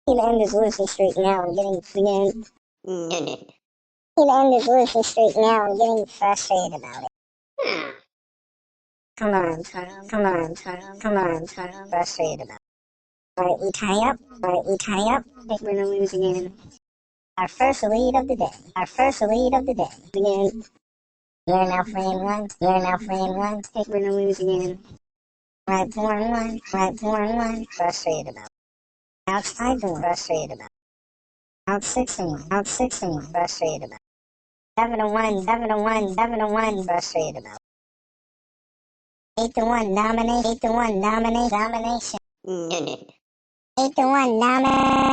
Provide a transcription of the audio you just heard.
To end his losing streak now and getting again. No, no, no. To end his losing streak now and getting frustrated about it. Come on, child. Come on, child. Come on, child. Frustrated about it. Alright, we tie up. Alright, we tie up. I think we're gonna lose again. Our first lead of the day. Our first lead of the day. Again. You're now frame one. You're now frame one. I think we're gonna lose again. Right, 4-1. Right, 4-1. Frustrated about it. Outside the frustrated about it. Out 6-1. Out 6-1. Frustrated about it. 7-1. 7-1. 7-1. Frustrated about it. 8-1. Dominate. 8-1. Dominate. Domination. No, no, no. 8-1. Dominate.